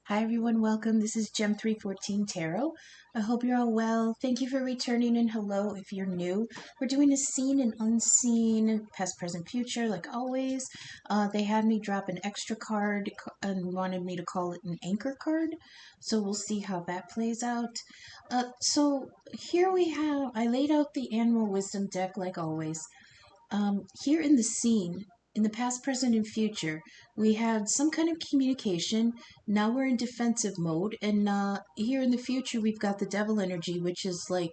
Hi everyone, welcome. This is Gem 314 Tarot. I hope you're all well. Thank you for returning and hello if you're new. We're doing a seen and unseen, past, present, future, like always. They had me drop an extra card and wanted me to call it an anchor card. So we'll see how that plays out. So here we have, I laid out the Animal Wisdom deck like always. Here in the scene, in the past, present, and future, we had some kind of communication. Now we're in defensive mode, and here in the future, we've got the devil energy, which is like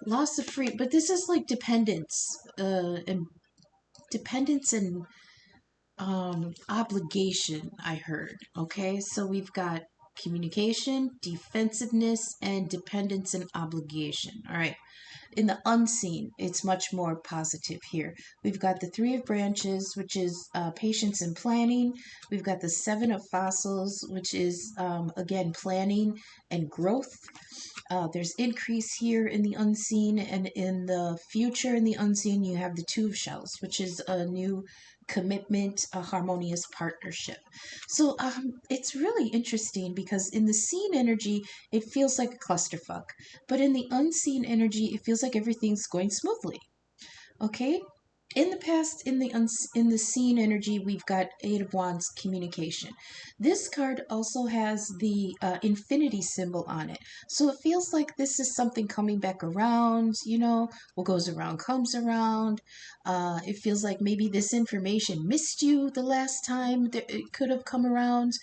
loss of free. But this is like dependence and obligation. I heard. Okay, so we've got communication, defensiveness, and dependence and obligation. All right. In the unseen, it's much more positive here. We've got the Three of Branches, which is patience and planning. We've got the Seven of Fossils, which is, again, planning and growth. There's increase here in the unseen, and in the future, in the unseen, you have the Two of Shells, which is a new commitment, a harmonious partnership. So it's really interesting because in the seen energy, it feels like a clusterfuck. But in the unseen energy, it feels like everything's going smoothly. Okay? In the past, in the seen energy, we've got Eight of Wands communication. This card also has the infinity symbol on it. So it feels like this is something coming back around, what goes around comes around. It feels like maybe this information missed you the last time that it could have come around,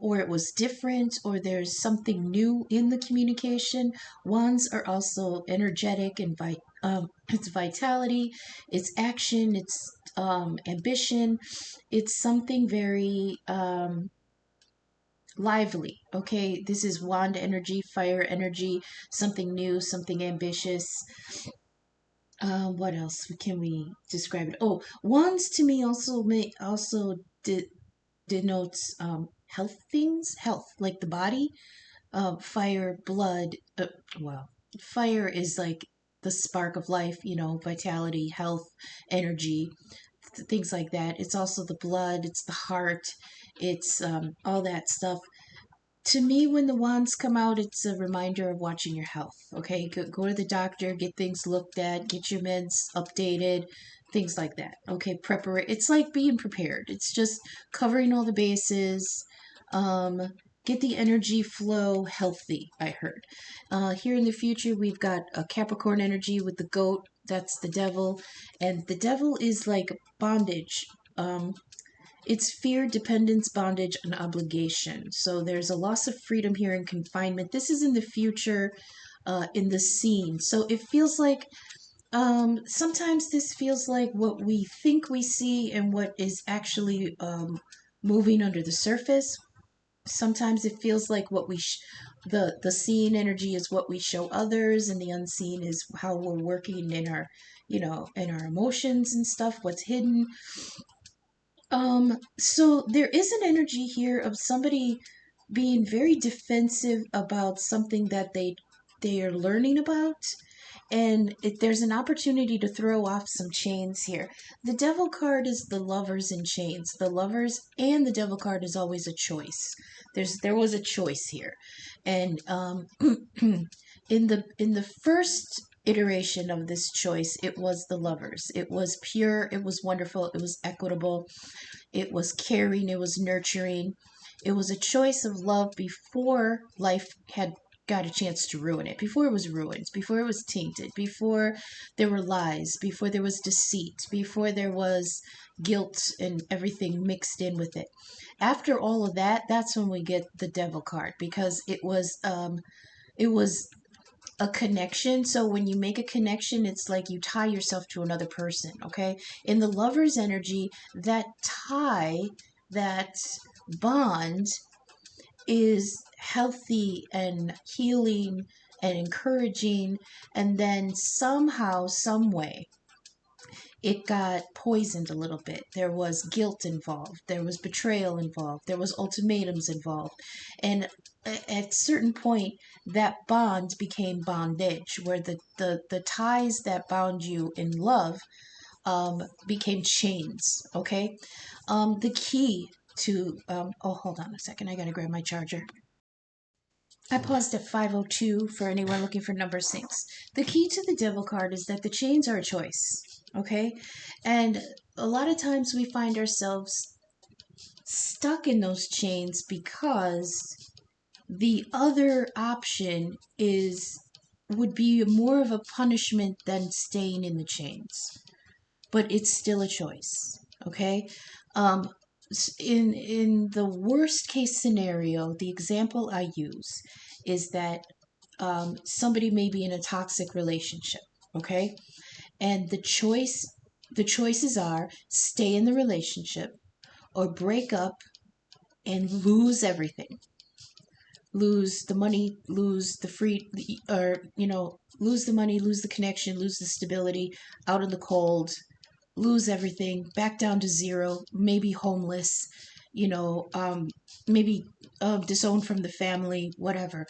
or it was different, or there's something new in the communication. Wands are also energetic and it's vitality, it's action, it's ambition. It's something very lively. Okay, this is wand energy, fire energy, something new, something ambitious. What else can we describe it? Oh, wands to me also denotes health things, health like the body. Fire, blood. Well, fire is like the spark of life, vitality, health, energy, things like that. It's also the blood, it's the heart, it's all that stuff. To me, when the wands come out, it's a reminder of watching your health. Okay, go to the doctor, get things looked at, get your meds updated, things like that. Okay, it's like being prepared. It's just covering all the bases. Um, get the energy flow healthy, I heard. Here in the future, we've got a Capricorn energy with the goat. That's the devil. And the devil is like bondage. It's fear, dependence, bondage, and obligation. So there's a loss of freedom here and confinement. This is in the future, in the scene. So it feels like sometimes this feels like what we think we see and what is actually moving under the surface. Sometimes it feels like the seen energy is what we show others, and the unseen is how we're working in our, in our emotions and stuff. What's hidden. So there is an energy here of somebody being very defensive about something that they are learning about, and there's an opportunity to throw off some chains here. The devil card is the lovers in chains. The lovers and the devil card is always a choice. There was a choice here, and in the first iteration of this choice, it was the lovers. It was pure. It was wonderful. It was equitable. It was caring. It was nurturing. It was a choice of love before life had got a chance to ruin it, before it was ruined, before it was tainted, before there were lies, before there was deceit, before there was guilt and everything mixed in with it. After all of that, that's when we get the devil card, because it was a connection. So when you make a connection, it's like you tie yourself to another person, okay? In the lover's energy, that tie, that bond is healthy and healing and encouraging, and then somehow, some way, it got poisoned a little bit. There was guilt involved, there was betrayal involved, there was ultimatums involved, and at certain point that bond became bondage, where the ties that bound you in love became chains. Okay, the key to, oh, hold on a second. I got to grab my charger. I paused at 502 for anyone looking for number 6. The key to the devil card is that the chains are a choice, okay? And a lot of times we find ourselves stuck in those chains because the other option would be more of a punishment than staying in the chains, but it's still a choice, okay? Um, in the worst case scenario, the example I use is that somebody may be in a toxic relationship, okay? And the choices are stay in the relationship or break up and lose everything. Lose the money, lose the free, or, lose the money, lose the connection, lose the stability, out in the cold, lose everything, back down to zero, maybe homeless, maybe disowned from the family, whatever.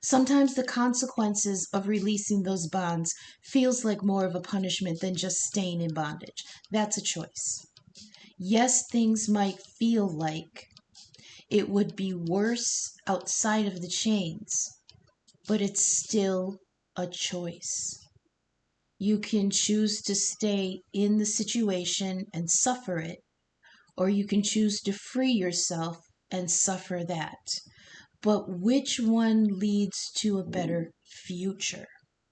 Sometimes the consequences of releasing those bonds feels like more of a punishment than just staying in bondage. That's a choice. Yes, things might feel like it would be worse outside of the chains, but it's still a choice. You can choose to stay in the situation and suffer it, or you can choose to free yourself and suffer that. But which one leads to a better future?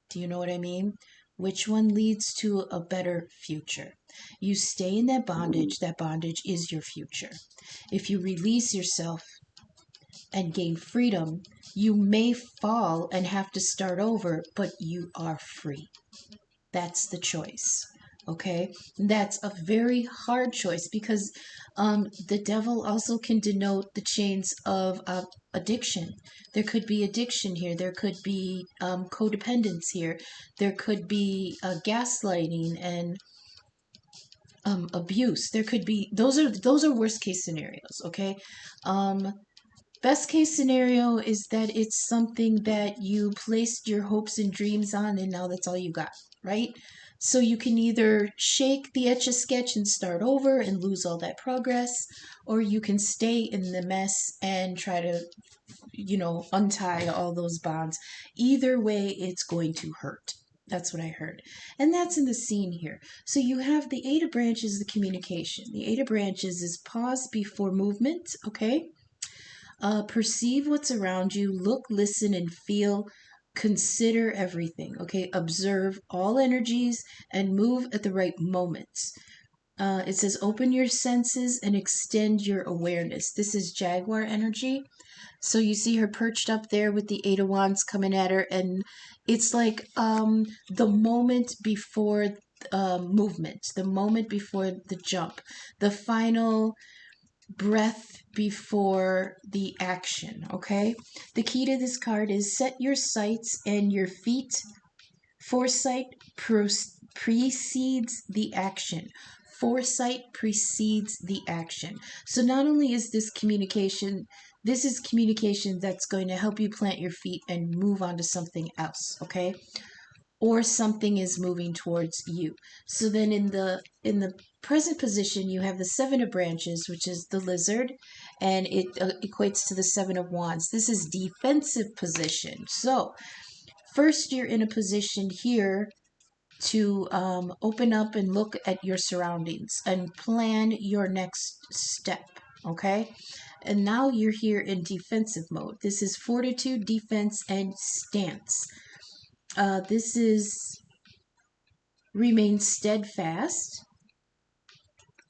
Do you know what I mean? Which one leads to a better future? You stay in that bondage is your future. If you release yourself and gain freedom, you may fall and have to start over, but you are free. That's the choice. Okay, that's a very hard choice because the devil also can denote the chains of addiction. There could be addiction here. There could be codependence here. There could be gaslighting and abuse. There could be those are worst case scenarios. Okay, best case scenario is that it's something that you placed your hopes and dreams on, and now that's all you got, right? So you can either shake the Etch-a-Sketch and start over and lose all that progress, or you can stay in the mess and try to, untie all those bonds. Either way, it's going to hurt. That's what I heard. And that's in the scene here. So you have the 8 of branches, the communication. The 8 of branches is pause before movement, okay? Perceive what's around you, look, listen, and feel. Consider everything, okay? Observe all energies and move at the right moments. It says open your senses and extend your awareness. This is Jaguar energy. So you see her perched up there with the 8 of Wands coming at her, and it's like the moment before movement, the moment before the jump, the final breath before the action, okay? The key to this card is set your sights and your feet. Foresight precedes the action. Foresight precedes the action. So not only is this is communication that's going to help you plant your feet and move on to something else, okay? Or something is moving towards you. So then in the present position, you have the 7 of branches, which is the lizard, and it equates to the 7 of wands. This is defensive position. So first, you're in a position here to open up and look at your surroundings and plan your next step, okay? And now you're here in defensive mode. This is fortitude, defense, and stance. This is remain steadfast,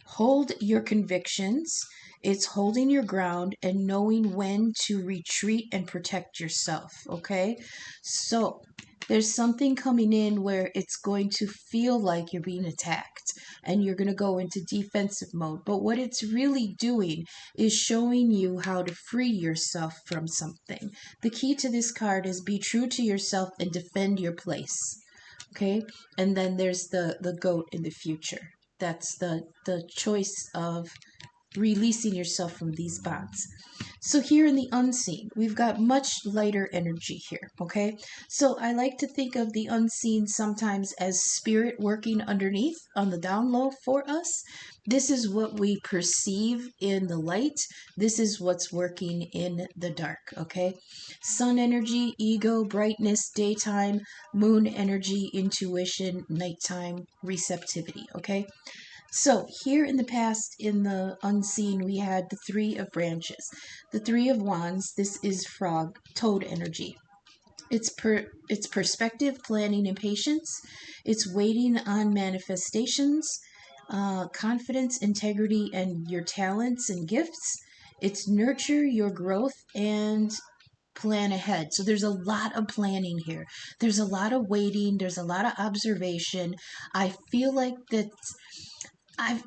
hold your convictions. It's holding your ground and knowing when to retreat and protect yourself, okay? So there's something coming in where it's going to feel like you're being attacked and you're going to go into defensive mode. But what it's really doing is showing you how to free yourself from something. The key to this card is be true to yourself and defend your place. Okay, and then there's the goat in the future. That's the choice of releasing yourself from these bonds. So here in the unseen, we've got much lighter energy here, okay? So I like to think of the unseen sometimes as spirit working underneath on the down low for us. This is what we perceive in the light. This is what's working in the dark, okay? Sun energy, ego, brightness, daytime, moon energy, intuition, nighttime, receptivity, okay? So here in the past, in the unseen, we had the Three of Branches. The Three of Wands, this is frog, toad energy. It's perspective, planning, and patience. It's waiting on manifestations, confidence, integrity, and your talents and gifts. It's nurture your growth and plan ahead. So there's a lot of planning here. There's a lot of waiting. There's a lot of observation. I feel like that I've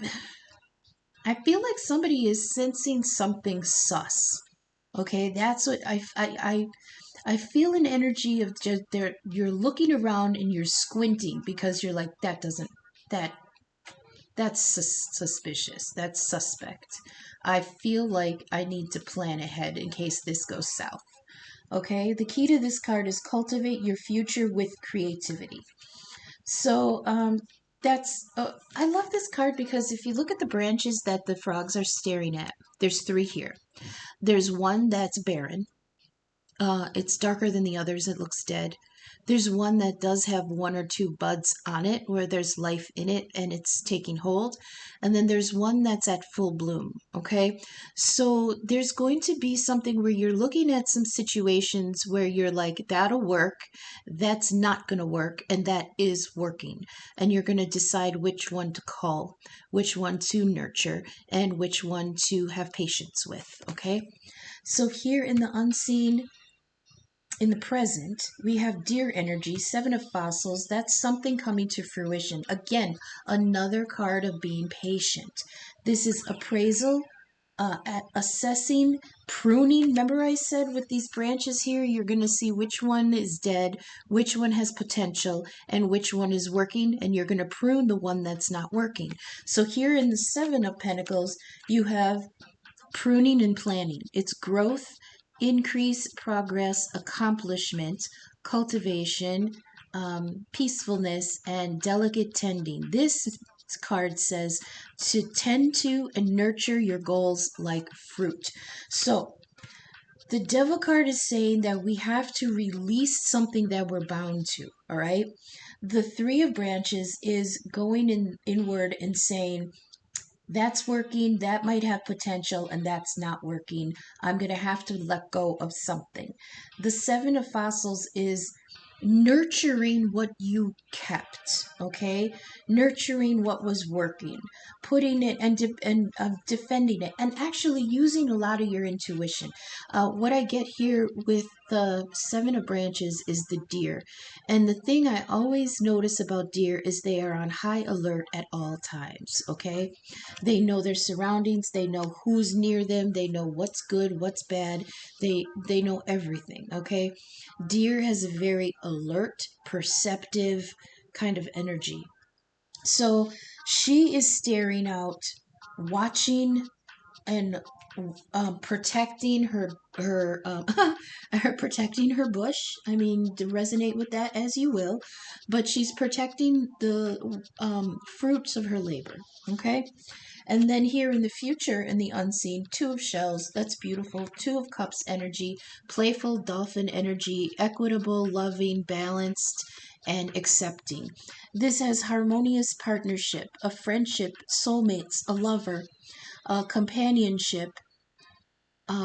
I feel like somebody is sensing something sus. Okay, that's what I feel an energy of just there. You're looking around and you're squinting because you're like that doesn't that that's suspicious. That's suspect. I feel like I need to plan ahead in case this goes south. Okay, the key to this card is cultivate your future with creativity. So that's I love this card because if you look at the branches that the frogs are staring at, there's three here. There's one that's barren. It's darker than the others. It looks dead. There's one that does have one or two buds on it where there's life in it and it's taking hold. And then there's one that's at full bloom. Okay. So there's going to be something where you're looking at some situations where you're like, that'll work, that's not going to work, and that is working. And you're going to decide which one to call, which one to nurture, and which one to have patience with. Okay. So here in the unseen, in the present, we have deer energy, Seven of Fossils. That's something coming to fruition. Again, another card of being patient. This is appraisal, at assessing, pruning. Remember I said with these branches here, you're going to see which one is dead, which one has potential, and which one is working, and you're going to prune the one that's not working. So here in the Seven of Pentacles, you have pruning and planning. It's growth, increase, progress, accomplishment, cultivation, peacefulness, and delicate tending. This card says to tend to and nurture your goals like fruit. So the devil card is saying that we have to release something that we're bound to, all right? The Three of Branches is going inward and saying, that's working, that might have potential, and that's not working. I'm going to have to let go of something. The Seven of Fossils is nurturing what you kept, okay? Nurturing what was working, putting it and defending it, and actually using a lot of your intuition. What I get here with the Seven of Branches is the deer. And the thing I always notice about deer is they are on high alert at all times, okay? They know their surroundings, they know who's near them, they know what's good, what's bad. They know everything, okay? Deer has a very alert, perceptive kind of energy. So she is staring out, watching and protecting her her protecting her bush. I mean, to resonate with that as you will, but she's protecting the fruits of her labor. Okay, and then here in the future, in the unseen, Two of Shells, that's beautiful. Two of Cups energy, playful dolphin energy, equitable, loving, balanced, and accepting. This has harmonious partnership, a friendship, soulmates, a lover, companionship,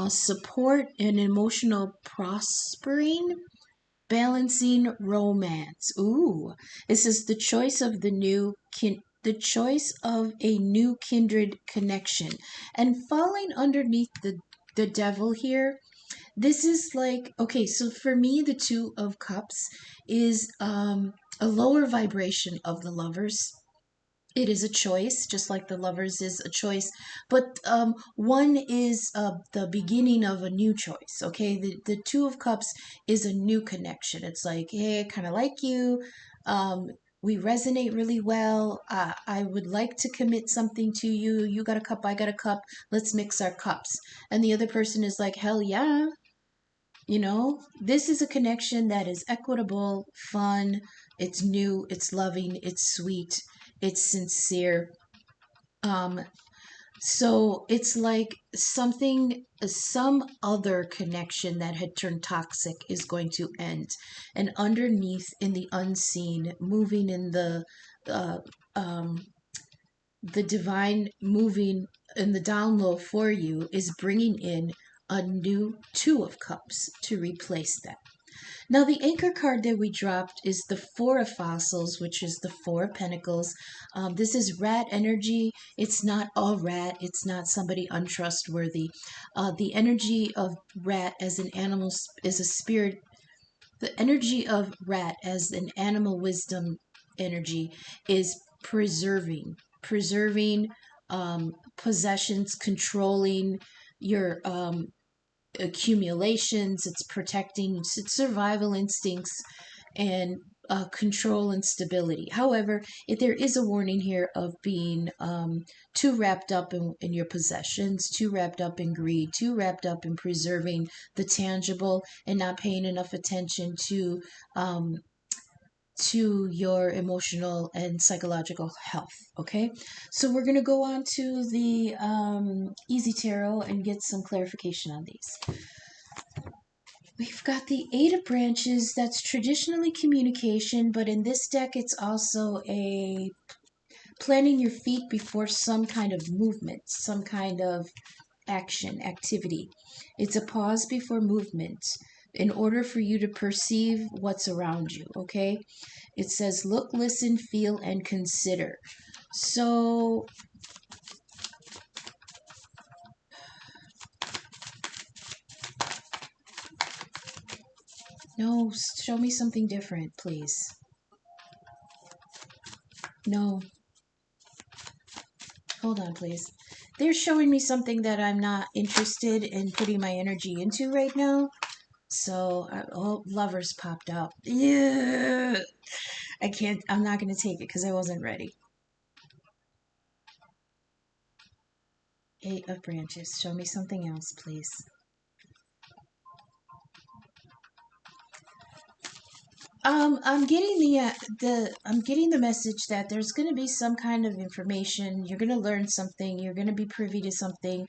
support, and emotional prospering, balancing romance. Ooh, it says the choice of the choice of a new kindred connection, and falling underneath the devil here. This is like, okay, so for me, the Two of Cups is a lower vibration of the lovers. It is a choice, just like the lovers is a choice, but one is the beginning of a new choice. Okay, the Two of Cups is a new connection. It's like, hey, I kind of like you. We resonate really well. I would like to commit something to you. You got a cup, I got a cup. Let's mix our cups. And the other person is like, hell yeah. You know, this is a connection that is equitable, fun, it's new, it's loving, it's sweet, it's sincere. Um, so it's like something, some other connection that had turned toxic is going to end. And underneath in the unseen, moving in uh, um, the divine, moving in the down low for you, is bringing in a new Two of Cups to replace that. Now, the anchor card that we dropped is the Four of Fossils, which is the Four of Pentacles. This is rat energy. It's not a rat, it's not somebody untrustworthy. The energy of rat as an animal is a spirit. The energy of rat as an animal wisdom energy is preserving possessions, controlling your accumulations, it's protecting its survival instincts and control and stability. However, if there is a warning here of being too wrapped up in your possessions, too wrapped up in greed, too wrapped up in preserving the tangible and not paying enough attention um, to your emotional and psychological health. Okay, so we're going to go on to the Easy Tarot and get some clarification on these. We've got the Eight of Branches. That's traditionally communication, but in this deck, it's also a planting your feet before some kind of movement, some kind of action, activity. It's a pause before movement in order for you to perceive what's around you, okay? It says look, listen, feel, and consider. So, no, show me something different, please. No, hold on, please. They're showing me something that I'm not interested in putting my energy into right now. So, oh, lovers popped out. Yeah, I can't, I'm not going to take it because I wasn't ready. Eight of Branches. Show me something else, please. I'm getting I'm getting the message that there's going to be some kind of information. You're going to learn something. You're going to be privy to something.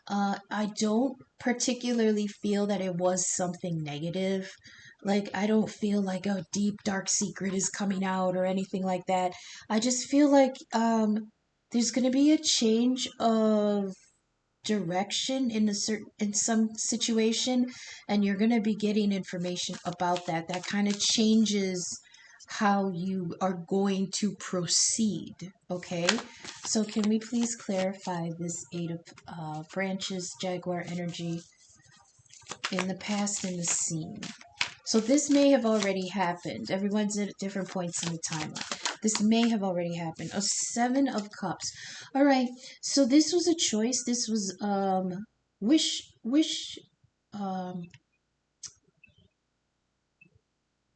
I don't particularly feel that it was something negative. Like, I don't feel like a deep, dark secret is coming out or anything like that. I just feel like there's going to be a change of direction in some situation, and you're going to be getting information about that kind of changes how you are going to proceed. Okay, so can we please clarify this Eight of Branches Jaguar energy in the past and the scene? So this may have already happened. Everyone's at different points in the timeline. This may have already happened. A Seven of Cups. All right. So this was a choice. This was wish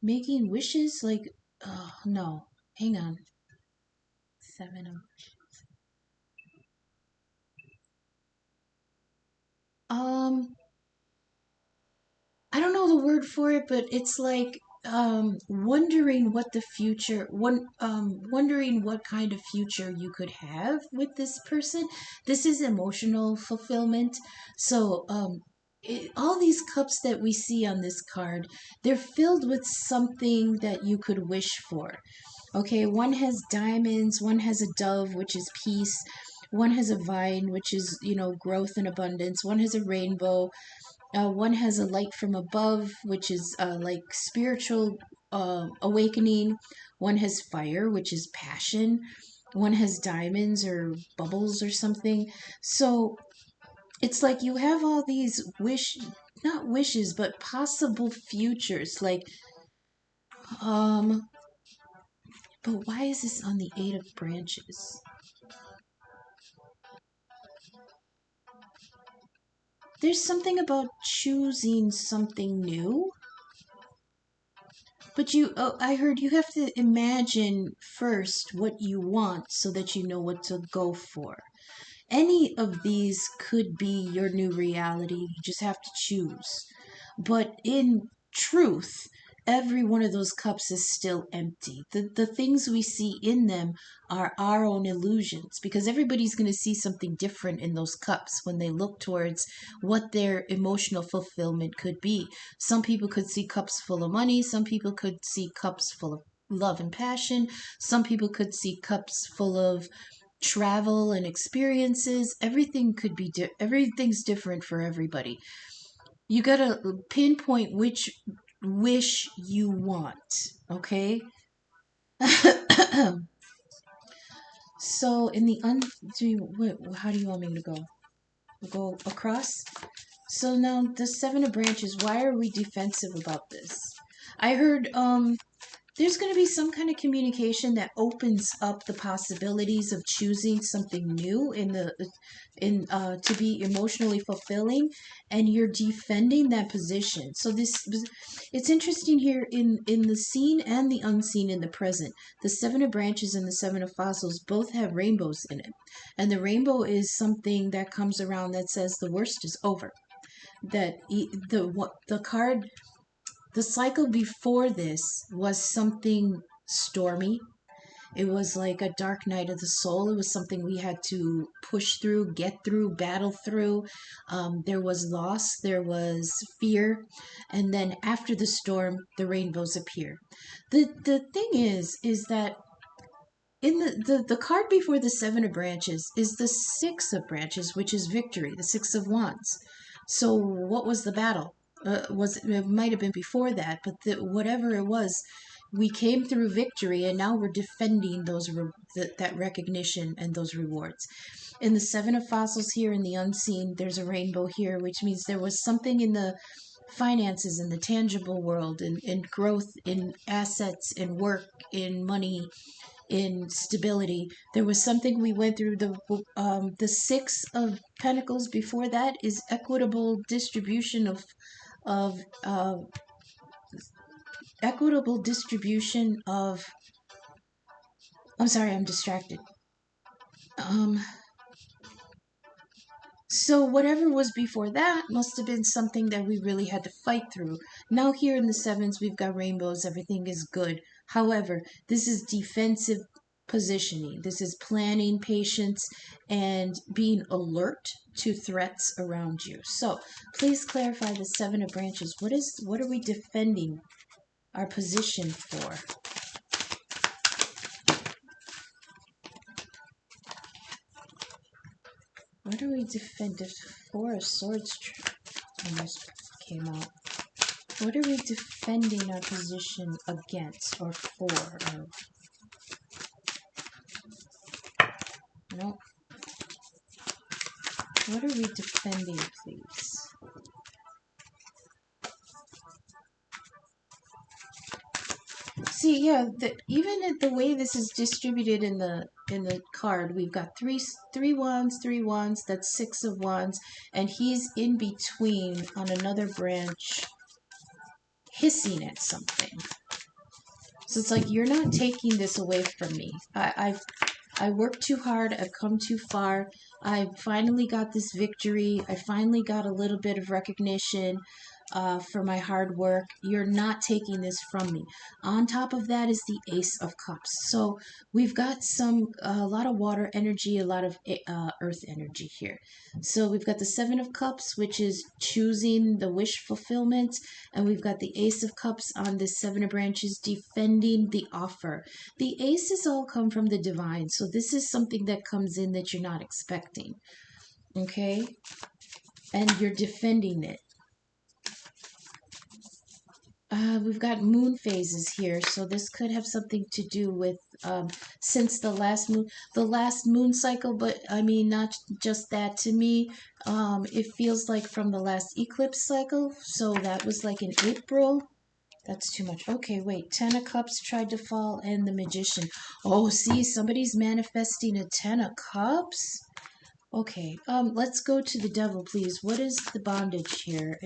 making wishes like no. Hang on. Seven of um I don't know the word for it, but it's like wondering what the future wondering what kind of future you could have with this person. This is emotional fulfillment. So all these cups that we see on this card, they're filled with something that you could wish for. Okay, one has diamonds, one has a dove, which is peace, one has a vine, which is, growth and abundance, one has a rainbow, one has a light from above, which is like spiritual awakening. One has fire, which is passion. One has diamonds or bubbles or something. So it's like you have all these not wishes, but possible futures. Like, um, but why is this on the Eight of Branches? There's something about choosing something new. But I heard you have to imagine first what you want so that you know what to go for. Any of these could be your new reality. You just have to choose. But in truth, every one of those cups is still empty. The things we see in them are our own illusions, because everybody's going to see something different in those cups when they look towards what their emotional fulfillment could be. Some people could see cups full of money, some people could see cups full of love and passion, some people could see cups full of travel and experiences. Everything could be everything's different for everybody. You got to pinpoint which wish you want, okay? So in the how do you want me to go across? So now the seven of branches, why are we defensive about this? I heard there's going to be some kind of communication that opens up the possibilities of choosing something new to be emotionally fulfilling, and you're defending that position. So it's interesting here in the seen and the unseen in the present. The seven of branches and the seven of fossils both have rainbows in it, and the rainbow is something that comes around that says the worst is over. That the card, the cycle before this was something stormy. It was like a dark night of the soul. It was something we had to push through, get through, battle through. There was loss, there was fear, and then after the storm, the rainbows appear. The thing is that in the card before the seven of branches is the six of branches, which is victory, the six of wands. So what was the battle? It might have been before that, but whatever it was, we came through victory, and now we're defending that recognition and those rewards. In the seven of fossils here in the unseen, there's a rainbow here, which means there was something in the finances, in the tangible world, in growth, in assets, in work, in money, in stability. There was something we went through. The six of pentacles before that is equitable distribution of equitable distribution of. I'm sorry, I'm distracted. So whatever was before that must have been something that we really had to fight through. Now here in the sevens, we've got rainbows. Everything is good. However, this is defensive positioning. This is planning, patience, and being alert to threats around you. So please clarify the seven of branches. What are we defending our position for? What do we defend? If Four of Swords almost came out. What are we defending our position against or for? Or, no. What are we defending, please? See, yeah, even at the way this is distributed in the card, we've got three wands, that's six of wands, and he's in between on another branch, hissing at something. So it's like, you're not taking this away from me. I worked too hard. I've come too far. I finally got this victory. I finally got a little bit of recognition for my hard work. You're not taking this from me. On top of that is the Ace of Cups. So we've got a lot of water energy, a lot of earth energy here. So we've got the Seven of Cups, which is choosing the wish fulfillment. And we've got the Ace of Cups on the Seven of Branches, defending the offer. The aces all come from the divine. So this is something that comes in that you're not expecting. Okay? And you're defending it. We've got moon phases here, so this could have something to do with since the last moon cycle, but I mean not just that. To me, it feels like from the last eclipse cycle, so that was like in April. That's too much. Okay, wait. Ten of Cups tried to fall, and the Magician. Oh, see, somebody's manifesting a Ten of Cups. Okay, let's go to the Devil, please. What is the bondage here?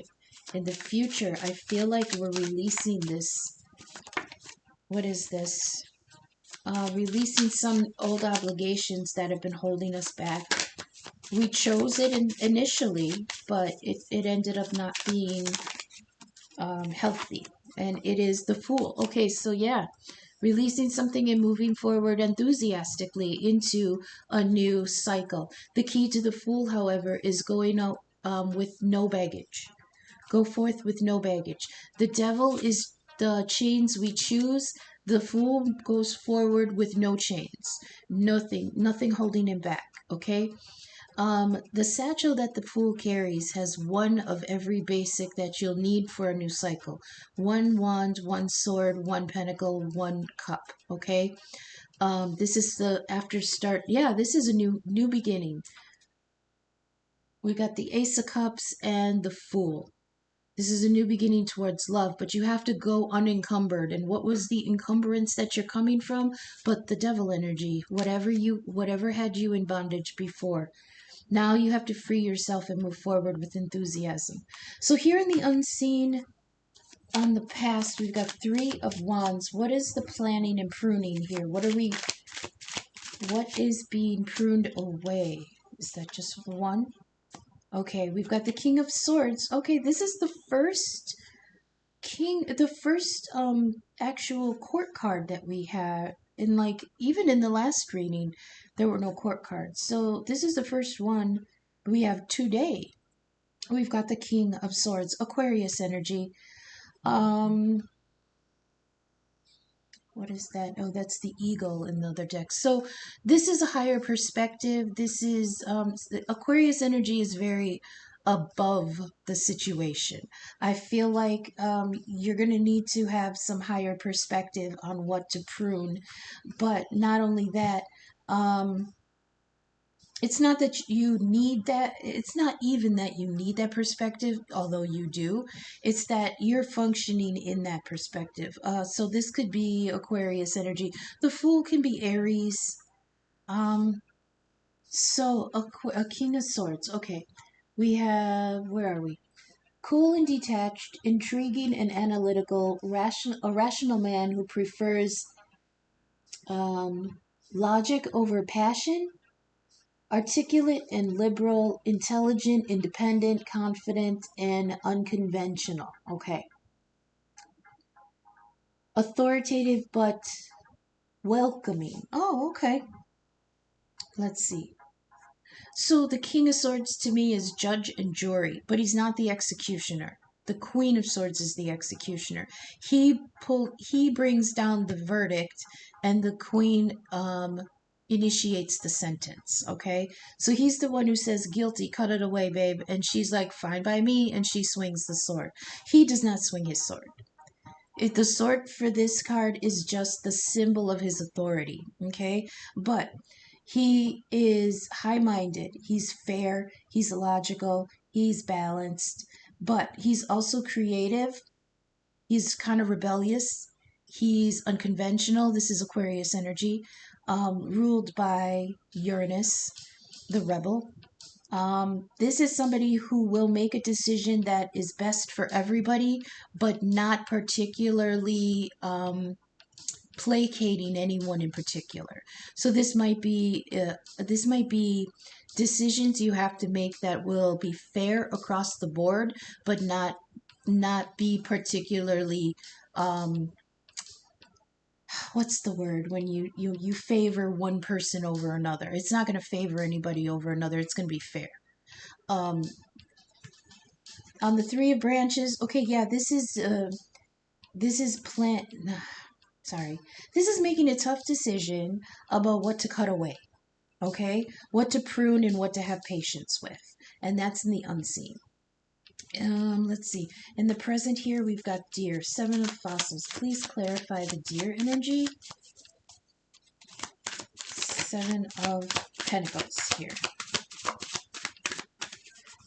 In the future, I feel like we're releasing this. What is this? Releasing some old obligations that have been holding us back. We chose it initially, but it ended up not being healthy. and it is the Fool. Okay, so yeah, releasing something and moving forward enthusiastically into a new cycle. The key to the Fool, however, is going out with no baggage. Go forth with no baggage. The Devil is the chains we choose. The Fool goes forward with no chains. Nothing holding him back. Okay? The satchel that the Fool carries has one of every basic that you'll need for a new cycle. One wand, one sword, one pentacle, one cup. Okay? This is the after start. Yeah, this is a new beginning. We got the Ace of Cups and the Fool. This is a new beginning towards love, but you have to go unencumbered. And what was the encumbrance that you're coming from? But the devil energy, whatever had you in bondage before. Now you have to free yourself and move forward with enthusiasm. So here in the unseen, on the past, we've got Three of Wands. What is the planning and pruning here? What is being pruned away? Is that just one? Okay, we've got the King of Swords. Okay, this is the first actual court card that we had. In, like, even in the last reading, there were no court cards. So this is the first one we have today. We've got the King of Swords, Aquarius energy. What is that? Oh, that's the eagle in the other deck. So this is a higher perspective. This is Aquarius energy is very above the situation. I feel like you're going to need to have some higher perspective on what to prune. But not only that, it's not that you need that. It's not even that you need that perspective, although you do. It's that you're functioning in that perspective. So this could be Aquarius energy. The Fool can be Aries. So a King of Swords. Okay, we have, where are we? Cool and detached, intriguing and analytical, a rational man who prefers logic over passion. Articulate and liberal, intelligent, independent, confident, and unconventional. Okay. Authoritative but welcoming. Oh, okay. Let's see. So the King of Swords to me is judge and jury, but he's not the executioner. The Queen of Swords is the executioner. He brings down the verdict, and the Queen initiates the sentence. Okay, so he's the one who says guilty, cut it away, babe, and she's like fine by me, and she swings the sword. He does not swing his sword. The sword for this card is just the symbol of his authority. Okay, but he is high-minded, he's fair, he's logical, he's balanced, but he's also creative. He's kind of rebellious. He's unconventional. This is Aquarius energy, ruled by Uranus, the rebel. This is somebody who will make a decision that is best for everybody, but not particularly placating anyone in particular. So this might be decisions you have to make that will be fair across the board, but not be particularly what's the word when you favor one person over another. It's not going to favor anybody over another. It's going to be fair. On the Three of Branches, okay, yeah, this is plant. Sorry. This is making a tough decision about what to cut away, okay? What to prune and what to have patience with. And that's in the unseen. Let's see. In the present here, we've got Deer. Seven of Fossils. Please clarify the Deer energy. Seven of Pentacles here.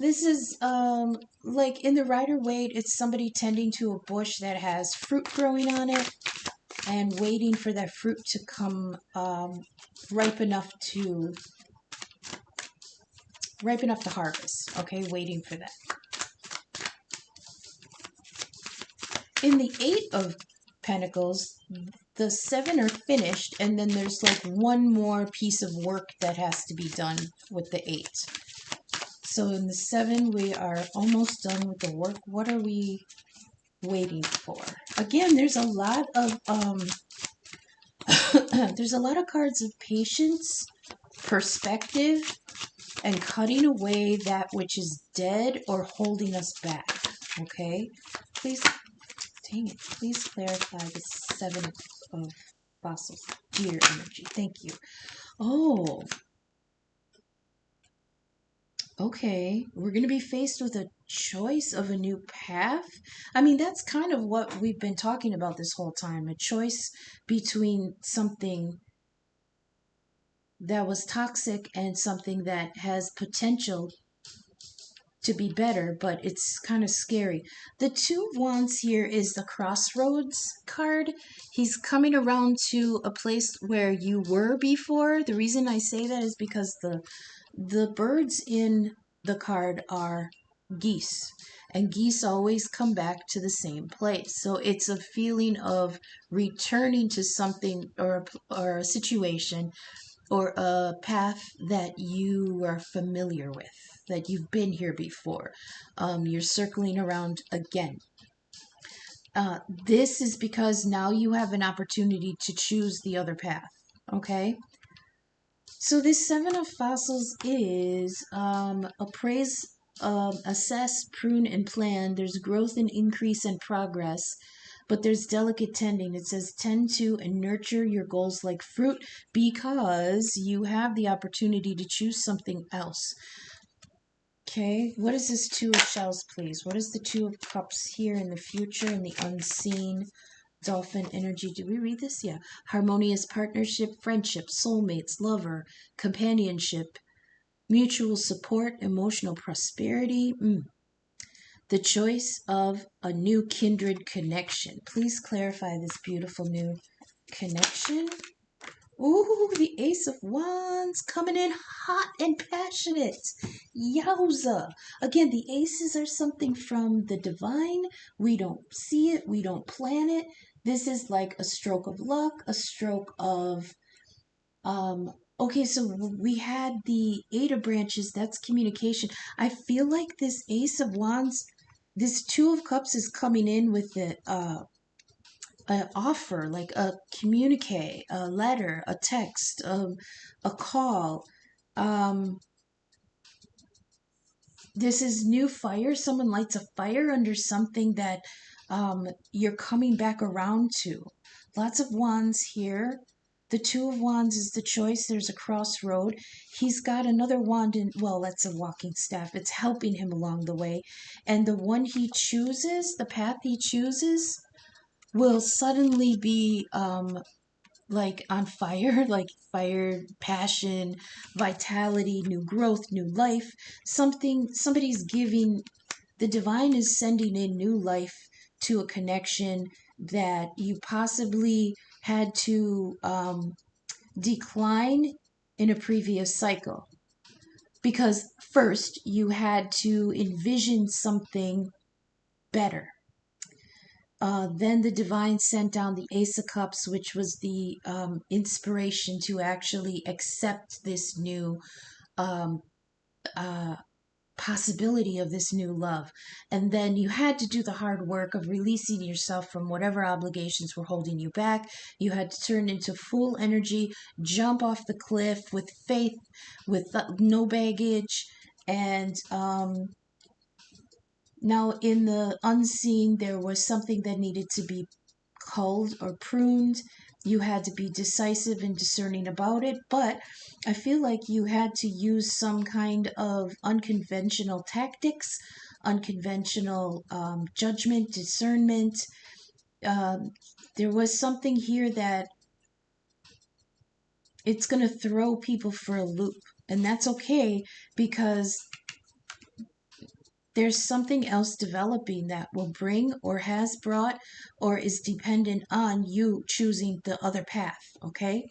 This is, like in the Rider-Waite, it's somebody tending to a bush that has fruit growing on it, and waiting for that fruit to come ripe enough to harvest. Okay, waiting for that. In the Eight of Pentacles, the seven are finished, and then there's like one more piece of work that has to be done with the eight. So in the seven, we are almost done with the work. What are we waiting for? Again, there's a lot of there's a lot of cards of patience, perspective, and cutting away that which is dead or holding us back. Okay? Please, dang it, please clarify the Seven of Fossils. Dear energy. Thank you. Oh, okay. We're going to be faced with a choice of a new path. I mean, that's kind of what we've been talking about this whole time, a choice between something that was toxic and something that has potential to be better, but it's kind of scary. The Two of Wands here is the Crossroads card. He's coming around to a place where you were before. The reason I say that is because the birds in the card are geese, and geese always come back to the same place. So it's a feeling of returning to something or a situation or a path that you are familiar with, that you've been here before. You're circling around again. This is because now you have an opportunity to choose the other path. Okay? So this Seven of Fossils is appraise, assess, prune, and plan. There's growth and increase and progress, but there's delicate tending. It says tend to and nurture your goals like fruit because you have the opportunity to choose something else. Okay, what is this Two of Shells, please? What is the Two of Cups here in the future in the unseen? Dolphin energy. Did we read this? Yeah. Harmonious partnership, friendship, soulmates, lover, companionship, mutual support, emotional prosperity. The choice of a new kindred connection. Please clarify this beautiful new connection. Ooh, the Ace of Wands coming in hot and passionate. Yowza. Again, the aces are something from the divine. We don't see it. We don't plan it. This is like a stroke of luck, a stroke of, okay, so we had the Eight of Branches. That's communication. I feel like this Ace of Wands, this Two of Cups is coming in with the, an offer, like a communique, a letter, a text, a call. This is new fire. Someone lights a fire under something that you're coming back around to. Lots of wands here. The Two of Wands is the choice. There's a crossroad. He's got another wand in, well, that's a walking staff. It's helping him along the way. And the one he chooses, the path he chooses, will suddenly be like on fire, like fire, passion, vitality, new growth, new life. Somebody's giving, the divine is sending in new life to a connection that you possibly had to decline in a previous cycle. Because first you had to envision something better. Then the divine sent down the Ace of Cups, which was the inspiration to actually accept this new um, uh, possibility of this new love. And then you had to do the hard work of releasing yourself from whatever obligations were holding you back. You had to turn into full energy, jump off the cliff with faith, with no baggage, and now, in the unseen, there was something that needed to be culled or pruned. You had to be decisive and discerning about it, but I feel like you had to use some kind of unconventional tactics, unconventional judgment, discernment. There was something here that it's going to throw people for a loop, and that's okay because there's something else developing that will bring or has brought or is dependent on you choosing the other path, okay?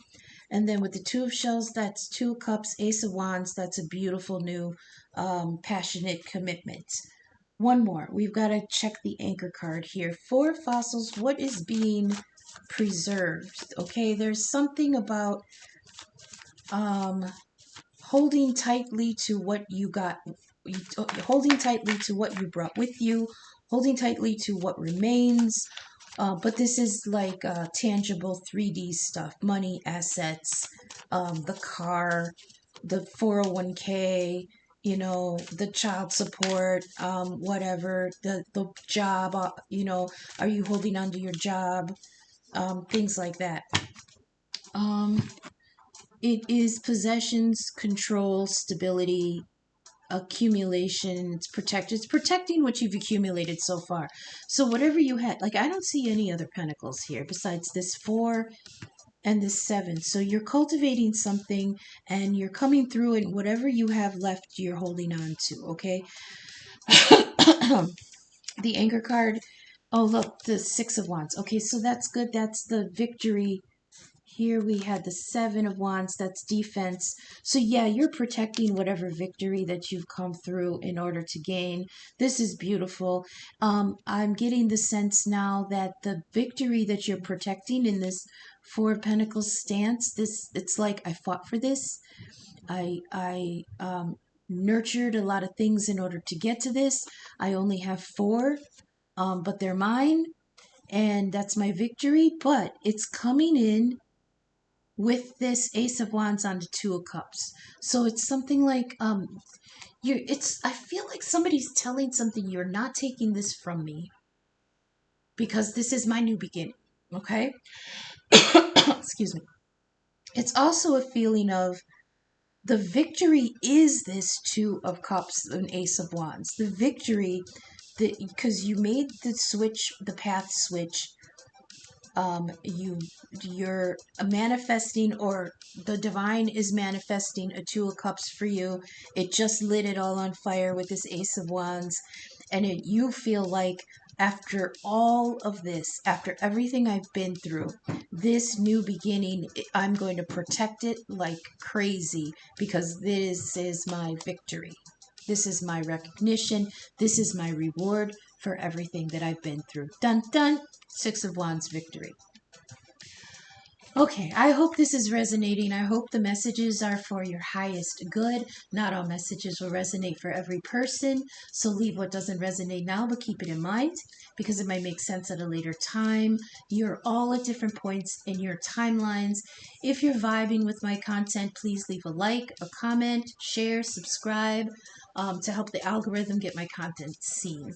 And then with the Two of Shells, that's Two of Cups, Ace of Wands, that's a beautiful new passionate commitment. One more. We've got to check the anchor card here. Four fossils, what is being preserved? Okay, there's something about holding tightly to what you got, holding tightly to what you brought with you, holding tightly to what remains, But this is like tangible 3D stuff, money, assets, the car, the 401k, you know, the child support, whatever, the job, you know, are you holding on to your job? Things like that. Um, it is possessions, control, stability, accumulation. It's protecting what you've accumulated so far. So whatever you had, like, I don't see any other pentacles here besides this 4 and this 7. So you're cultivating something and you're coming through it. Whatever you have left, you're holding on to. Okay. The anger card. Oh, look, the 6 of Wands. Okay, so that's good. That's the victory. Here we had the 7 of Wands. That's defense. So yeah, you're protecting whatever victory that you've come through in order to gain. This is beautiful. I'm getting the sense now that the victory that you're protecting in this 4 of Pentacles stance, it's like I fought for this. I nurtured a lot of things in order to get to this. I only have 4, but they're mine, and that's my victory. But it's coming in with this Ace of Wands on the 2 of Cups. So it's something like I feel like somebody's telling something, you're not taking this from me because this is my new beginning. Okay? Excuse me. It's also a feeling of the victory is this 2 of Cups and Ace of Wands. The victory, because you made the switch, the path switch. You're manifesting, or the divine is manifesting a 2 of Cups for you. It just lit it all on fire with this Ace of Wands, and you feel like after all of this, after everything I've been through, this new beginning, I'm going to protect it like crazy because this is my victory. This is my recognition. This is my reward for everything that I've been through. Dun dun. 6 of Wands victory. Okay, I hope this is resonating. I hope the messages are for your highest good. Not all messages will resonate for every person, so leave what doesn't resonate now, but keep it in mind because it might make sense at a later time. You're all at different points in your timelines. If you're vibing with my content, please leave a like, a comment, share, subscribe to help the algorithm get my content seen.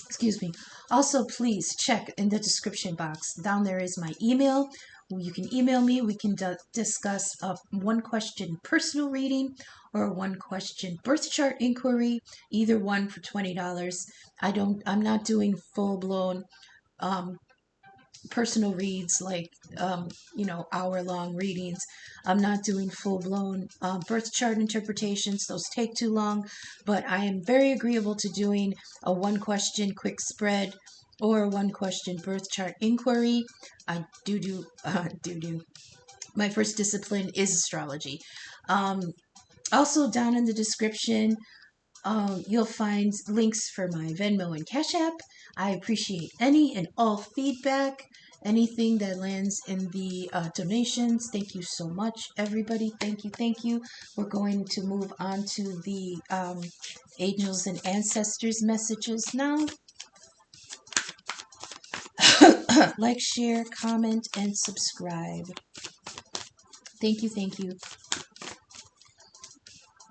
Excuse me. Also, please check in the description box. Down there is my email. You can email me. We can discuss a 1-question personal reading or a 1-question birth chart inquiry. Either one for $20. I'm not doing full blown personal reads like hour-long readings. I'm not doing full-blown birth chart interpretations. Those take too long, but I am very agreeable to doing a 1-question quick spread or a 1-question birth chart inquiry. I do my first discipline is astrology. Also down in the description, you'll find links for my Venmo and Cash App. I appreciate any and all feedback, anything that lands in the donations. Thank you so much, everybody. Thank you, thank you. We're going to move on to the angels and ancestors messages now. Like, share, comment, and subscribe. Thank you, thank you.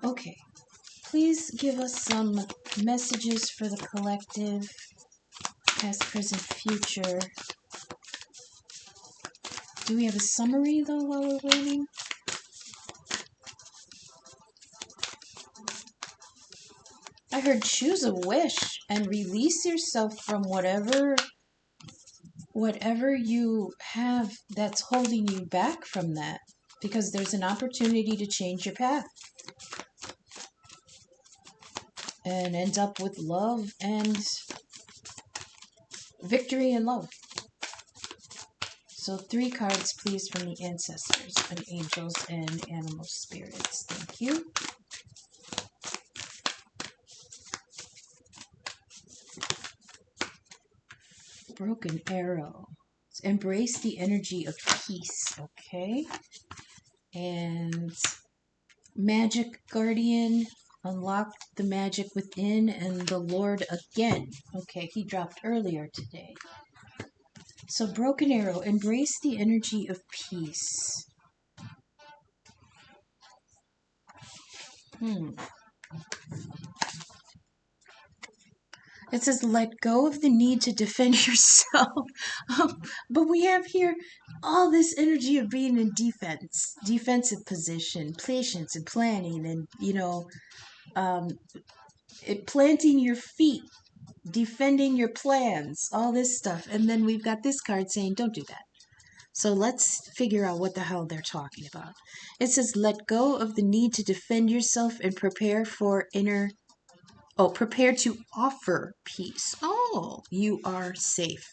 Okay. Please give us some messages for the collective, past, present, future. Do we have a summary, though, while we're waiting? I heard choose a wish and release yourself from whatever you have that's holding you back from that, because there's an opportunity to change your path and end up with love and victory and love. So 3 cards, please, from the ancestors and angels and animal spirits. Thank you. Broken arrow. Embrace the energy of peace. Okay. And magic guardian. Unlock the magic within and the Lord again. Okay, he dropped earlier today. So, Broken Arrow, embrace the energy of peace. It says, let go of the need to defend yourself. But we have here all this energy of being in defensive position, patience and planning, and, planting your feet, defending your plans, all this stuff. And then we've got this card saying, don't do that. So let's figure out what the hell they're talking about. It says, let go of the need to defend yourself and prepare to offer peace. Oh, you are safe.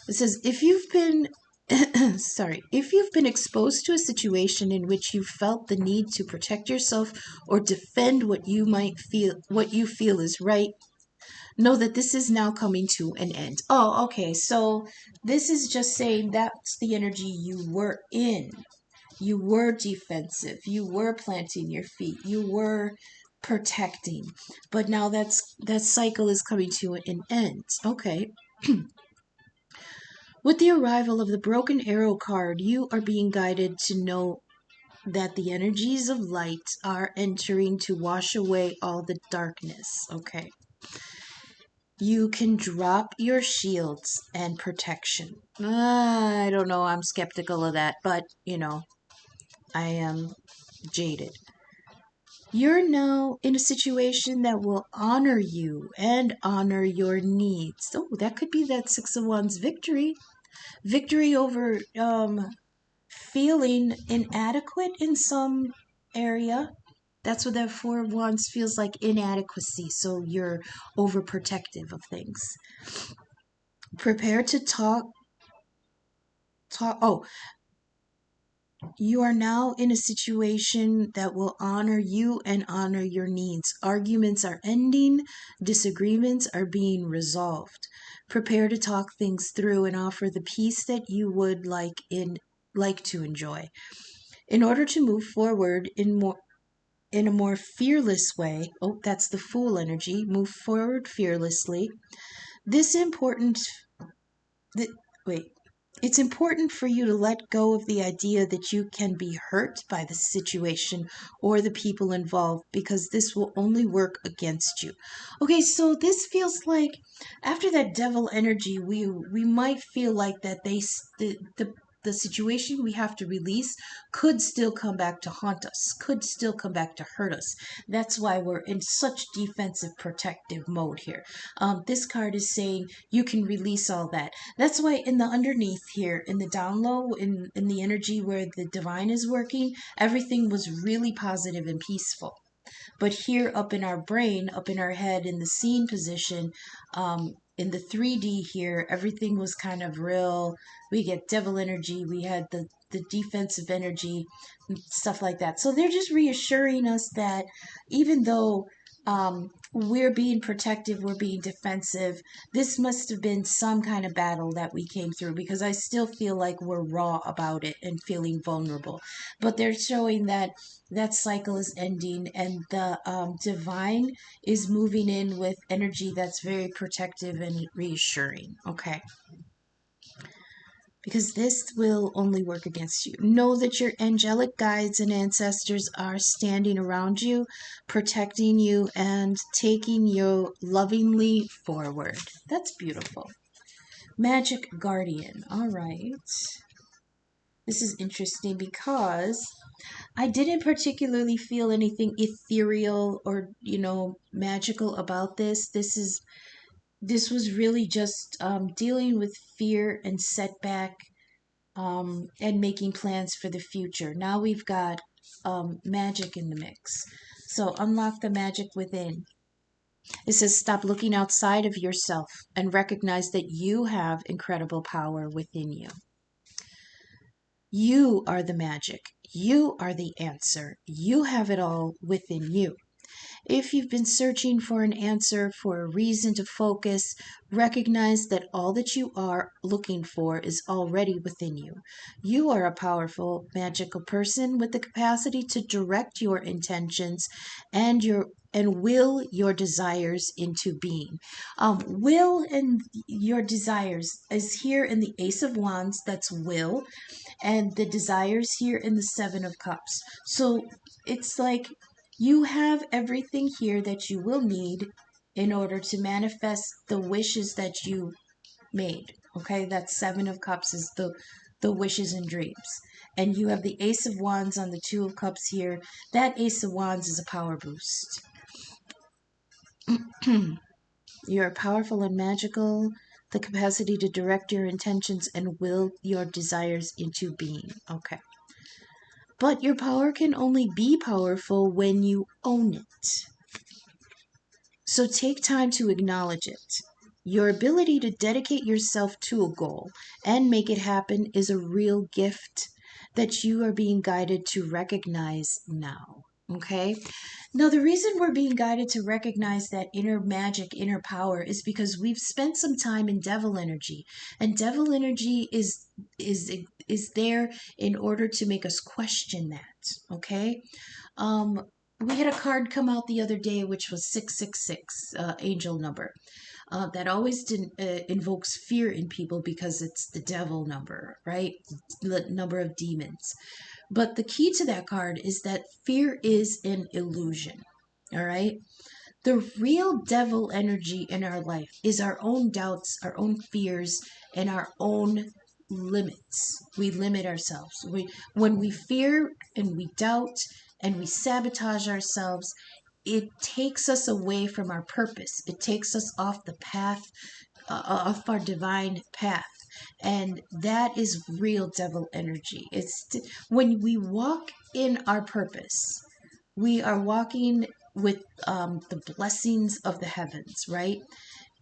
It says, if you've been if you've been exposed to a situation in which you felt the need to protect yourself or defend what you feel is right, know that this is now coming to an end. Oh, okay. So this is just saying that's the energy you were in. You were defensive. You were planting your feet. You were protecting. But now that cycle is coming to an end. Okay. With the arrival of the Broken Arrow card, you are being guided to know that the energies of light are entering to wash away all the darkness. Okay. You can drop your shields and protection. I don't know. I'm skeptical of that, but, I am jaded. You're now in a situation that will honor you and honor your needs. Oh, that could be that Six of Wands victory. Victory over feeling inadequate in some area. That's what that Four of Wands feels like, inadequacy. So you're overprotective of things. Prepare to talk. Oh, you are now in a situation that will honor you and honor your needs. Arguments are ending, disagreements are being resolved. Prepare to talk things through and offer the peace that you would like to enjoy. In order to move forward in a more fearless way, oh, that's the Fool energy, move forward fearlessly. This important th- wait It's important for you to let go of the idea that you can be hurt by the situation or the people involved, because this will only work against you. Okay, so this feels like after that devil energy, we might feel like that the situation we have to release could still come back to haunt us, could still come back to hurt us. That's why we're in such defensive protective mode here. This card is saying you can release all that. That's why in the underneath here, in the down low, in the energy where the divine is working, everything was really positive and peaceful. But here up in our brain, up in our head, in the scene position, in the 3D here, everything was kind of real. We get devil energy, we had the defensive energy, and stuff like that. So they're just reassuring us that even though we're being protective, we're being defensive, this must have been some kind of battle that we came through, because I still feel like we're raw about it and feeling vulnerable. But they're showing that that cycle is ending, and the divine is moving in with energy that's very protective and reassuring. Okay. Because this will only work against you. Know that your angelic guides and ancestors are standing around you, protecting you, and taking you lovingly forward. That's beautiful. Magic Guardian. All right. This is interesting because I didn't particularly feel anything ethereal or, magical about this. This was really just dealing with fear and setback, and making plans for the future. Now we've got magic in the mix. So unlock the magic within. It says stop looking outside of yourself and recognize that you have incredible power within you. You are the magic. You are the answer. You have it all within you. If you've been searching for an answer, for a reason to focus, recognize that all that you are looking for is already within you. You are a powerful, magical person with the capacity to direct your intentions and will your desires into being. Will and your desires is here in the Ace of Wands. That's will, and the desires here in the Seven of Cups. So it's like you have everything here that you will need in order to manifest the wishes that you made. Okay, that Seven of Cups is the wishes and dreams. And you have the Ace of Wands on the Two of Cups here. That Ace of Wands is a power boost. You're powerful and magical, the capacity to direct your intentions and will your desires into being. Okay. But your power can only be powerful when you own it. So take time to acknowledge it. Your ability to dedicate yourself to a goal and make it happen is a real gift that you are being guided to recognize now. Okay? Now, the reason we're being guided to recognize that inner magic, inner power, is because we've spent some time in devil energy, and devil energy is there in order to make us question that. Okay, we had a card come out the other day, which was 666, angel number. That always invokes fear in people because it's the devil number, right? The number of demons. But the key to that card is that fear is an illusion. All right. The real devil energy in our life is our own doubts, our own fears, and our own limits. We limit ourselves. When we fear and we doubt and we sabotage ourselves, it takes us away from our purpose. It takes us off the path, off our divine path. And that is real devil energy. When we walk in our purpose, we are walking with the blessings of the heavens, right?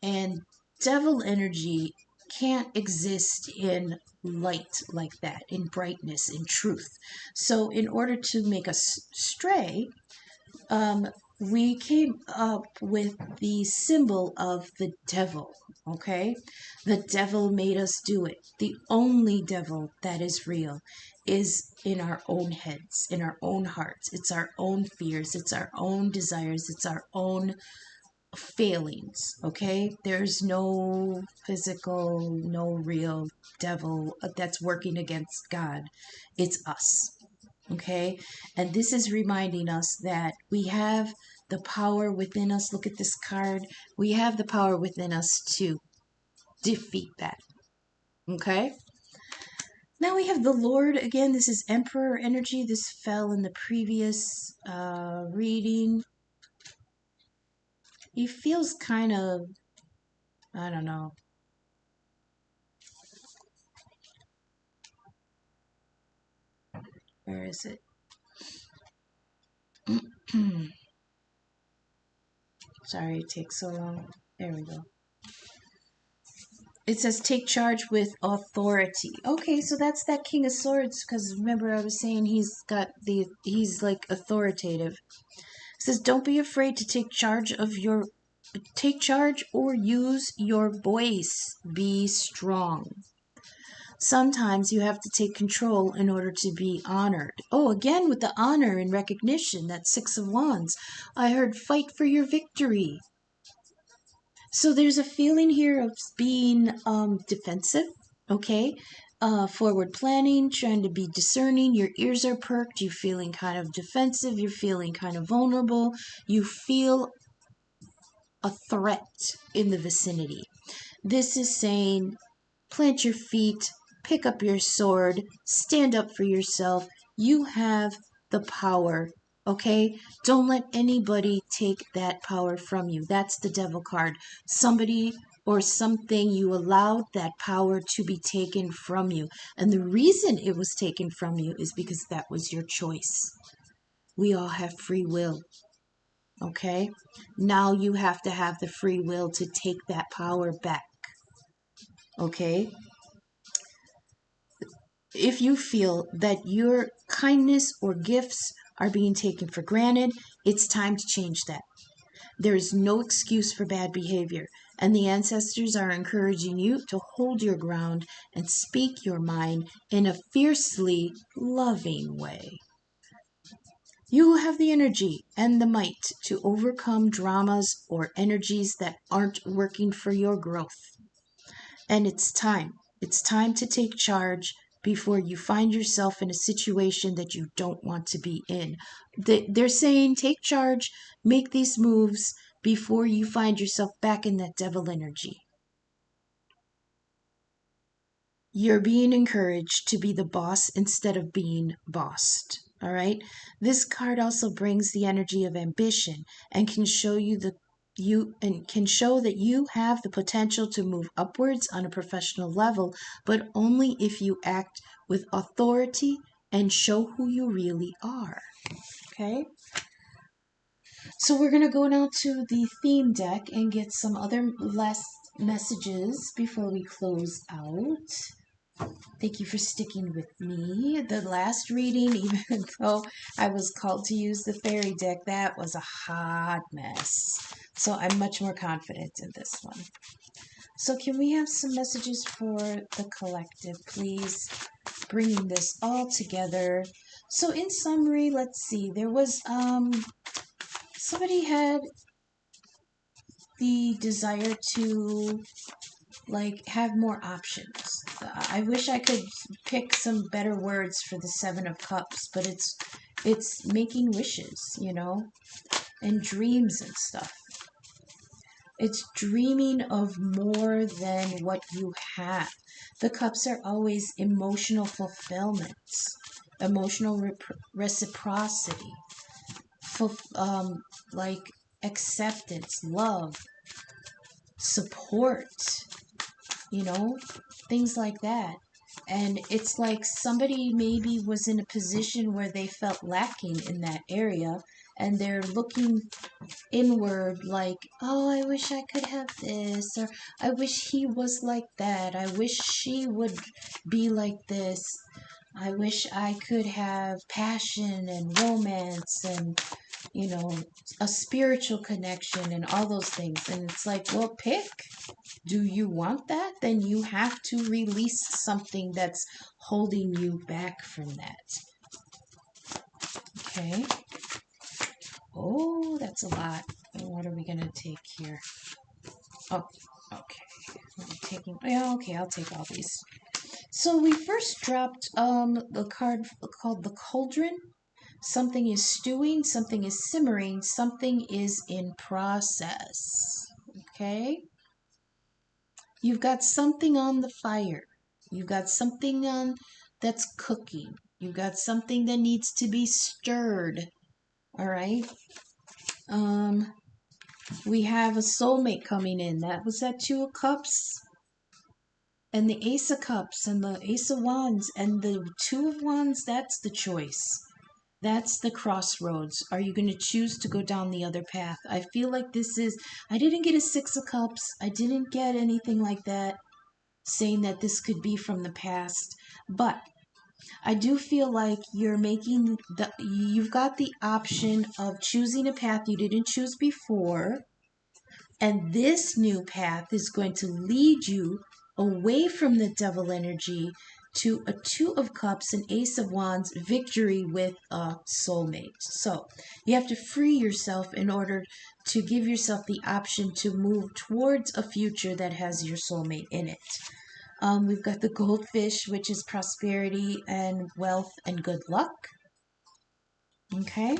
And devil energy can't exist in light like that, in brightness, in truth. So, in order to make us stray, um, we came up with the symbol of the devil. Okay, the devil made us do it. The only devil that is real is in our own heads, in our own hearts. It's our own fears, it's our own desires, it's our own failings. Okay, there's no physical, no real devil that's working against God. It's us. Okay, and this is reminding us that we have the power within us. Look at this card. We have the power within us to defeat that. Okay, now we have the Lord again. This is Emperor energy. This fell in the previous reading. He feels kind of, I don't know. Where is it? Sorry, it takes so long. There we go. It says take charge with authority. Okay, so that's that King of Swords, because remember I was saying he's like authoritative. It says don't be afraid to take charge or use your voice. Be strong. Sometimes you have to take control in order to be honored. Oh, again with the honor and recognition, that Six of Wands. I heard fight for your victory. So there's a feeling here of being defensive, okay? Forward planning, trying to be discerning. Your ears are perked. You're feeling kind of defensive. You're feeling kind of vulnerable. You feel a threat in the vicinity. This is saying plant your feet, pick up your sword, stand up for yourself. You have the power. Okay? Don't let anybody take that power from you. That's the devil card. Somebody or something, you allowed that power to be taken from you. And the reason it was taken from you is because that was your choice. We all have free will. Okay? Now you have to have the free will to take that power back. Okay? If you feel that your kindness or gifts are being taken for granted, it's time to change that. There is no excuse for bad behavior, and the ancestors are encouraging you to hold your ground and speak your mind in a fiercely loving way. You have the energy and the might to overcome dramas or energies that aren't working for your growth. And it's time. It's time to take charge before you find yourself in a situation that you don't want to be in. They're saying take charge, make these moves before you find yourself back in that devil energy. You're being encouraged to be the boss instead of being bossed. All right. This card also brings the energy of ambition and can show that you have the potential to move upwards on a professional level, but only if you act with authority and show who you really are. Okay. So we're going to go now to the theme deck and get some other last messages before we close out. Thank you for sticking with me. The last reading, even though I was called to use the fairy deck, that was a hot mess. So I'm much more confident in this one. So can we have some messages for the collective, please? Bringing this all together. So in summary, let's see. There was somebody had the desire to have more options. I wish I could pick some better words for the Seven of Cups, but it's making wishes, and dreams and stuff. It's dreaming of more than what you have. The cups are always emotional fulfillments, emotional reciprocity, like acceptance, love, support, things like that. And it's like somebody maybe was in a position where they felt lacking in that area, and they're looking inward like, oh, I wish I could have this, or I wish he was like that, I wish she would be like this, I wish I could have passion and romance and a spiritual connection and all those things. And it's like, well, pick. Do you want that? Then you have to release something that's holding you back from that. Okay. Oh, that's a lot. What are we going to take here? Oh, okay. Okay, I'll take all these. So we first dropped the card called the Cauldron. Something is stewing, something is simmering, something is in process. Okay? You've got something on the fire. You've got something on that's cooking. You've got something that needs to be stirred. All right? We have a soulmate coming in. That was that Two of Cups and the Ace of Cups and the Ace of Wands and the Two of Wands. That's the choice. That's the crossroads. Are you going to choose to go down the other path? I feel like I didn't get a Six of Cups. I didn't get anything like that, saying that this could be from the past. But I do feel like you've got the option of choosing a path you didn't choose before. And this new path is going to lead you away from the devil energy to a Two of Cups, an Ace of Wands, victory with a soulmate. So you have to free yourself in order to give yourself the option to move towards a future that has your soulmate in it. We've got the Goldfish, which is prosperity and wealth and good luck. Okay.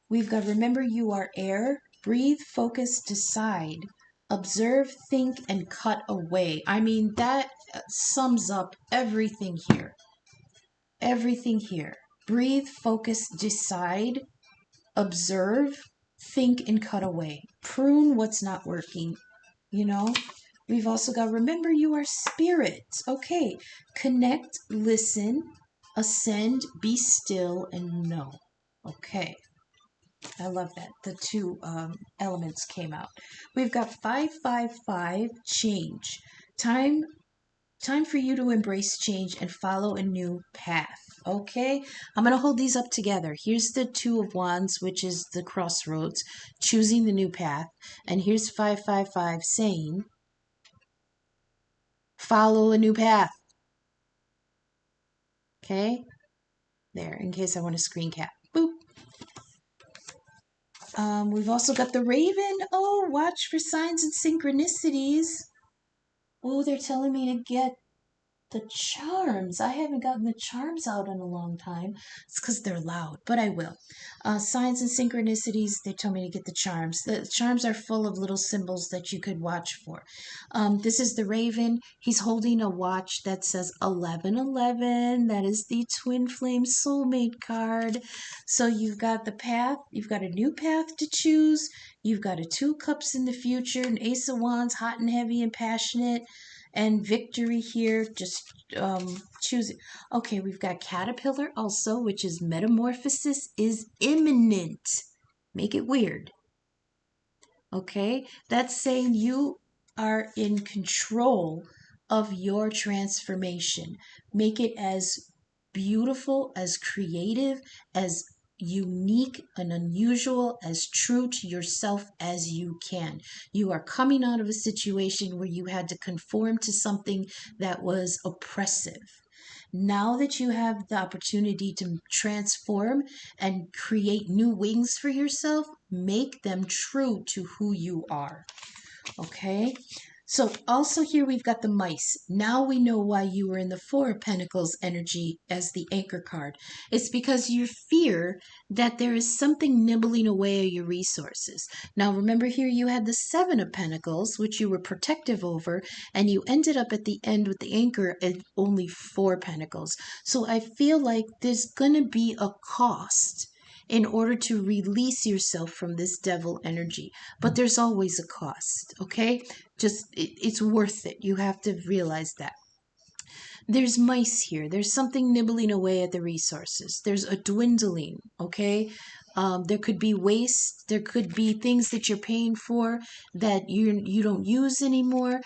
We've got remember you are air. Breathe, focus, decide. Observe, think, and cut away. I mean, that sums up everything here. Everything here. Breathe, focus, decide. Observe, think, and cut away. Prune what's not working. We've also got remember you are spirit. Okay. Connect, listen, ascend, be still, and know. Okay. I love that. The two elements came out. We've got 555, change. Time for you to embrace change and follow a new path. Okay, I'm going to hold these up together. Here's the Two of Wands, which is the crossroads, choosing the new path. And here's 555 saying, follow a new path. Okay, there, in case I want to screen cap. Boop. We've also got the Raven. Oh, watch for signs and synchronicities. Oh, they're telling me to get the charms. I haven't gotten the charms out in a long time. It's because they're loud, but I will. Signs and synchronicities, they told me to get the charms. The charms are full of little symbols that you could watch for. This is the Raven. He's holding a watch that says 1111. That is the Twin Flame Soulmate card. So you've got the path. You've got a new path to choose. You've got a Two Cups in the future, an Ace of Wands, hot and heavy and passionate, and victory here. Just choose it. Okay, we've got caterpillar also, which is metamorphosis is imminent. Make it weird. Okay, that's saying you are in control of your transformation. Make it as beautiful, as creative, as unique and unusual, as true to yourself as you can. You are coming out of a situation where you had to conform to something that was oppressive. Now that you have the opportunity to transform and create new wings for yourself, make them true to who you are. Okay? So also here we've got the mice. Now we know why you were in the Four of Pentacles energy as the anchor card. It's because you fear that there is something nibbling away at your resources. Now remember here you had the Seven of Pentacles, which you were protective over, and you ended up at the end with the anchor at only Four Pentacles. So I feel like there's going to be a cost in order to release yourself from this devil energy. But there's always a cost, okay? Just, it's worth it. You have to realize that. There's mice here. There's something nibbling away at the resources. There's a dwindling, okay? There could be waste. There could be things that you're paying for that you don't use anymore.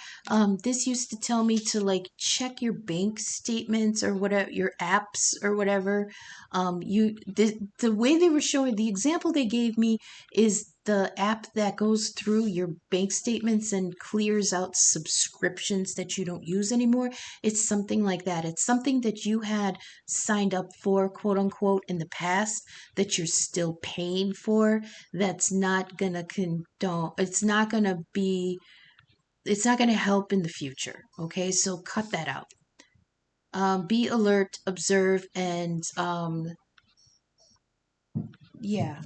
This used to tell me to like check your bank statements or whatever, your apps or whatever. The way they were showing, the example they gave me is the app that goes through your bank statements and clears out subscriptions that you don't use anymore. It's something like that. It's something that you had signed up for, quote unquote, in the past that you're still paying for. That's not going to condone, it's not going to help in the future. Okay, so cut that out. Be alert, observe, and yeah.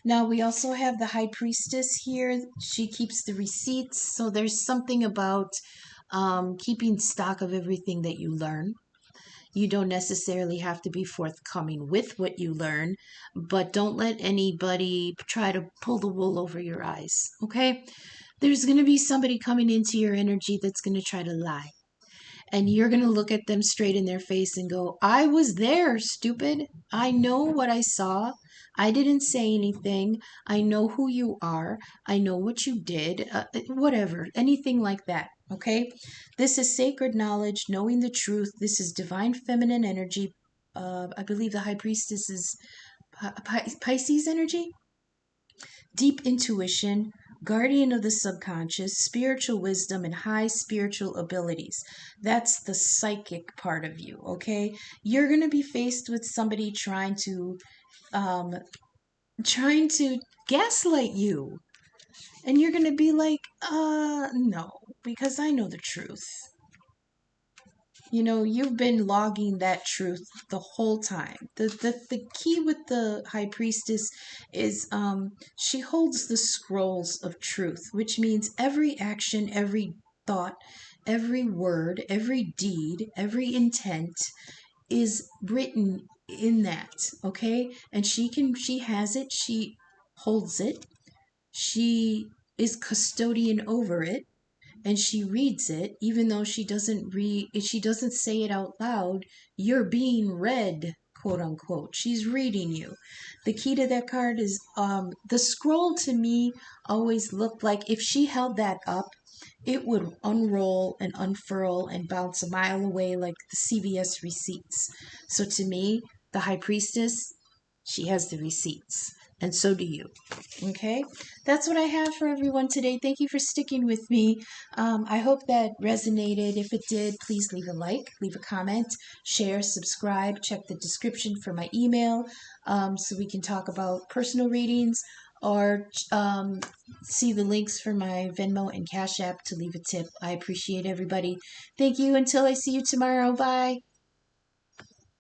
Now we also have the High Priestess here. She keeps the receipts. So there's something about keeping stock of everything that you learn. You don't necessarily have to be forthcoming with what you learn, but don't let anybody try to pull the wool over your eyes, okay? There's going to be somebody coming into your energy that's going to try to lie. And you're going to look at them straight in their face and go, I was there, stupid. I know what I saw. I didn't say anything. I know who you are. I know what you did. Whatever. Anything like that. Okay? This is sacred knowledge, knowing the truth. This is divine feminine energy. I believe the High Priestess is Pisces energy. Deep intuition, guardian of the subconscious, spiritual wisdom, and high spiritual abilities. That's the psychic part of you, okay? You're going to be faced with somebody um, trying to gaslight you. And you're going to be like, no, because I know the truth. You know, you've been logging that truth the whole time. The key with the High Priestess is she holds the scrolls of truth, which means every action, every thought, every word, every deed, every intent is written in that, okay? And she has it, she holds it, she is custodian over it, and she reads it. Even though she doesn't say it out loud, you're being read, quote unquote. She's reading you. The key to that card is the scroll. To me always looked like if she held that up, it would unroll and unfurl and bounce a mile away like the CVS receipts. So to me, the high priestess, she has the receipts, and so do you. Okay, that's what I have for everyone today. Thank you for sticking with me. I hope that resonated. If it did, please leave a like, leave a comment, share, subscribe, check the description for my email, so we can talk about personal readings, or see the links for my Venmo and Cash App to leave a tip. I appreciate everybody. Thank you. Until I see you tomorrow. Bye.